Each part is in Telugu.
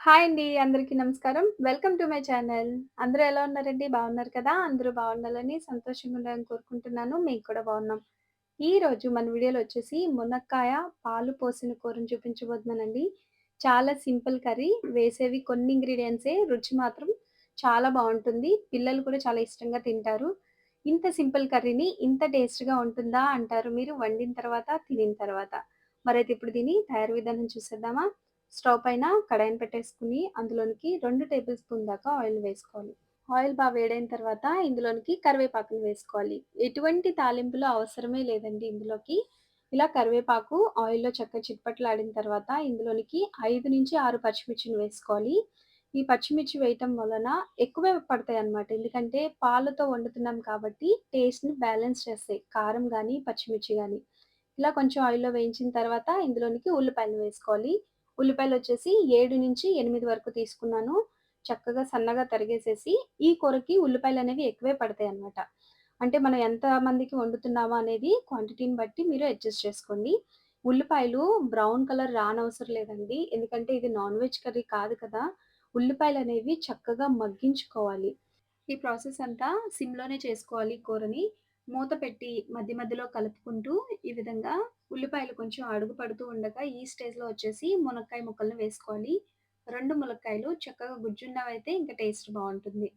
హాయ్ అండి. అందరికీ నమస్కారం. Welcome to my channel. అందరూ ఎలా ఉన్నారండి? బాగున్నారు కదా! అందరూ బాగుండాలని, సంతోషంగా ఉండాలని కోరుకుంటున్నాను. మేము కూడా బాగున్నాం. ఈరోజు మన వీడియోలో వచ్చేసి మునక్కాయ పాలు పోసిన కూరని చూపించబోతున్నానండి. చాలా సింపుల్ కర్రీ. వేసేవి కొన్ని ఇంగ్రీడియెంట్సే. రుచి మాత్రం చాలా బావుంటుంది. పిల్లలు కూడా చాలా ఇష్టంగా తింటారు. ఇంత సింపుల్ కర్రీని ఇంత టేస్ట్‌గా ఉంటుందా అంటారు మీరు వండిన తర్వాత, తినిన తర్వాత. మరైతే ఇప్పుడు దీని తయారీ విధానం చూసేద్దామా? స్టవ్ పైన కడాయిని పెట్టేసుకొని అందులోనికి 2 టేబుల్ స్పూన్ దాకా ఆయిల్ వేసుకోవాలి. ఆయిల్ వేడైన తర్వాత ఇందులోనికి కరివేపాకుని వేసుకోవాలి. ఎటువంటి తాలింపులు అవసరమే లేదండి ఇందులోకి. ఇలా కరివేపాకు ఆయిల్‌లో చిటపటలాడిన తర్వాత ఇందులోనికి 5-6 పచ్చిమిర్చిని వేసుకోవాలి. ఈ పచ్చిమిర్చి వేయటం వలన ఎక్కువే పడతాయన్నమాట. ఎందుకంటే పాలతో వండుతున్నాం కాబట్టి టేస్ట్‌ని బ్యాలెన్స్ చేస్తాయి. కారం గాని, పచ్చిమిర్చి గాని. ఇలా కొంచెం ఆయిల్‌లో వేయించిన తర్వాత ఇందులోనికి ఉల్లిపాయలు వేసుకోవాలి. ఉల్లిపాయలొచ్చేసి 7-8 వరకు తీసుకున్నాను. చక్కగా సన్నగా తరిగేసేసి ఈ కూరకి ఉల్లిపాయలనేవి ఎక్కువే పడతాయన్నమాట. అంటే మనం ఎంత మందికి వండుతున్నామా అనేది క్వాంటిటీని బట్టి మీరు అడ్జస్ట్ చేసుకోండి. ఉల్లిపాయలు బ్రౌన్ కలర్ రానవసరం లేదండి. ఎందుకంటే ఇది నాన్ వెజ్ కర్రీ కాదు కదా! ఉల్లిపాయలనేవి చక్కగా మగ్గించుకోవాలి. ఈ ప్రాసెస్ అంతా సిమ్‌లోనే చేసుకోవాలి కూరని. మూత పెట్టి మధ్య మధ్యలో కలుపుకుంటూ ఈ విధంగా ఉల్లిపాయలు కొంచెం అడుగు పడుతూ ఉండగా ఈ స్టేజ్‌లో వచ్చేసి మునక్కాయ ముక్కలను వేసుకోవాలి. 2 ములక్కాయలు చక్కగా గుజ్జున్నవైతే ఇంకా టేస్ట్ బావుంటుంది.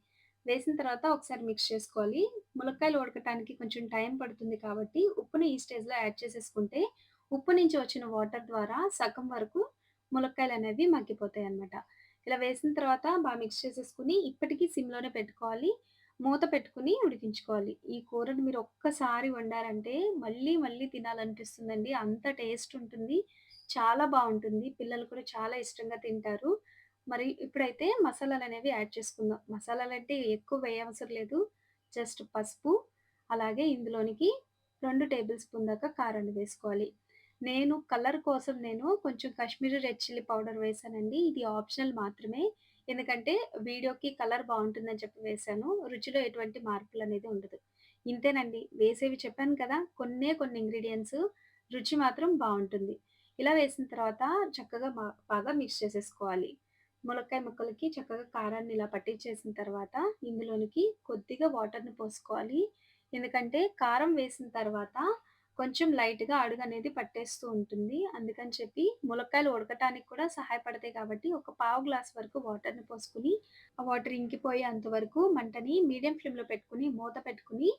వేసిన తర్వాత ఒకసారి మిక్స్ చేసుకోవాలి. ములక్కాయలు ఉడకటానికి కొంచెం టైం పడుతుంది కాబట్టి ఉప్పుని ఈ స్టేజ్‌లో యాడ్ చేసేసుకుంటే ఉప్పు నుంచి వచ్చిన వాటర్ ద్వారా సగం వరకు ములక్కాయలనేవి మగ్గిపోతాయన్నమాట. ఇలా వేసిన తర్వాత మిక్స్ చేసేసుకొని ఇప్పటికి సిమ్‌లోనే పెట్టుకోవాలి. మూత పెట్టుకొని ఉడికించుకోవాలి. ఈ కూరని మీరు ఒక్కసారి వండారంటే మళ్ళీ మళ్ళీ తినాలనిపిస్తుందండి. అంత టేస్ట్ ఉంటుంది. చాలా బావుంటుంది. పిల్లలు కూడా చాలా ఇష్టంగా తింటారు. మరి ఇప్పుడైతే మసాలాలనేవి యాడ్ చేసుకుందాం. మసాలాలంటే ఎక్కువ వేయవసరం లేదు. జస్ట్ పసుపు, అలాగే ఇందులోనికి 2 టేబుల్ స్పూన్ దాకా కారాన్ని వేసుకోవాలి. నేను కొంచెం కాశ్మీరీ రెడ్ చిల్లీ పౌడర్ వేశానండి. ఇది ఆప్షనల్ మాత్రమే. ఎందుకంటే వీడియోకి కలర్ బావుంటుందని చెప్పి వేశాను. రుచిలో ఎటువంటి మార్పులనేది ఉండదు. ఇంతేనండి. వేసేవి చెప్పాను కదా! కొన్ని ఇంగ్రీడియెంట్స్ రుచి మాత్రం బావుంటుంది. ఇలా వేసిన తర్వాత చక్కగా బాగా మిక్స్ చేసేసుకోవాలి. ములక్కాయ ముక్కలకి చక్కగా కారాన్ని ఇలా పట్టించేసిన తర్వాత ఇందులోనికి కొద్దిగా వాటర్‌ని పోసుకోవాలి. ఎందుకంటే కారం వేసిన తర్వాత కొంచెం లైట్‌గా అడుగనేది పట్టేస్తూ ఉంటుంది. అందుకని చెప్పి ములక్కాయలు ఉడకటానికి కూడా సహాయపడతాయి కాబట్టి ఒక పావు గ్లాస్ వరకు వాటర్‌ని పోసుకొని, ఆ వాటర్ ఇంకిపోయేంత వరకు మంటని మీడియం ఫ్లేమ్‌లో పెట్టుకొని, మూత పెట్టుకొని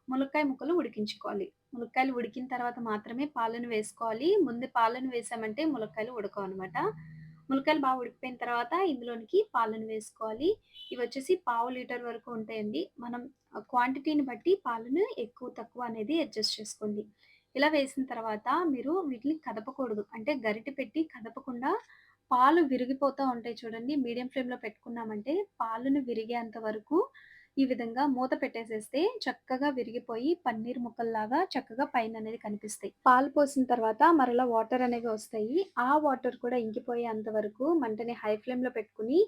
ములక్కాయ ముక్కలు ఉడికించుకోవాలి. ములక్కాయలు ఉడికిన తర్వాత మాత్రమే పాలను వేసుకోవాలి. ముందే పాలను వేసామంటే ములక్కాయలు ఉడకవనమాట. ములక్కాయలు ఉడికిపోయిన తర్వాత ఇందులోనికి పాలను వేసుకోవాలి. ఇవొచ్చేసి పావు లీటర్ వరకు ఉంటాయండి. మనం క్వాంటిటీని బట్టి పాలను ఎక్కువ, తక్కువ అనేది అడ్జస్ట్ చేసుకోండి. ఇలా వేసిన తర్వాత మీరు వీటిని కదపకూడదు. అంటే గరిటె పెట్టి కదపకుండా పాలు విరిగిపోతా ఉంటాయి చూడండి. మీడియం ఫ్లేమ్‌లో పెట్టుకున్నామంటే పాలను విరిగేంత వరకు ఈ విధంగా మూత పెట్టేసేస్తే చక్కగా విరిగిపోయి పన్నీర్ ముక్కల్లాగా చక్కగా పైననేది కనిపిస్తాయి. పాలు పోసిన తర్వాత మరలా వాటర్ అనేవి వస్తాయి. ఆ వాటర్ కూడా ఇంకిపోయేంత వరకు మంటని హై ఫ్లేమ్‌లో పెట్టుకొని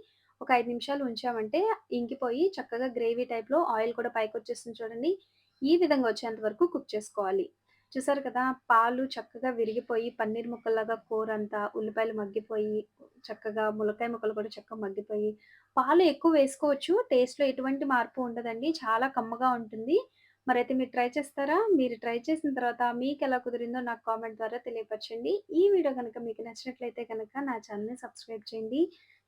ఒక 5 నిమిషాలు ఉంచామంటే ఇంకిపోయి చక్కగా గ్రేవీ టైప్‌లో ఆయిల్ కూడా పైకొచ్చేస్తుంది చూడండి. ఈ విధంగా వచ్చేంత వరకు కుక్ చేసుకోవాలి. చూసారు కదా! పాలు చక్కగా విరిగిపోయి పన్నీర్ ముక్కల్లాగా కూరంతా ఉల్లిపాయలు మగ్గిపోయి, చక్కగా ములక్కాయ ముక్కలు కూడా చక్కగా మగ్గిపోయి, పాలు ఎక్కువ వేసుకోవచ్చు. టేస్ట్‌లో ఎటువంటి మార్పు ఉండదండి. చాలా కమ్మగా ఉంటుంది. మరైతే మీరు ట్రై చేస్తారా? మీరు ట్రై చేసిన తర్వాత మీకెలా కుదిరిందో నాకు కామెంట్ ద్వారా తెలియపరచండి. ఈ వీడియో గనక మీకు నచ్చినట్లయితే గనక నా ఛానెల్‌ని సబ్స్క్రైబ్ చేయండి.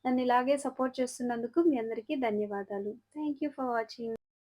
నన్ను ఇలాగే సపోర్ట్ చేస్తున్నందుకు మీ అందరికీ ధన్యవాదాలు. Thank you for watching.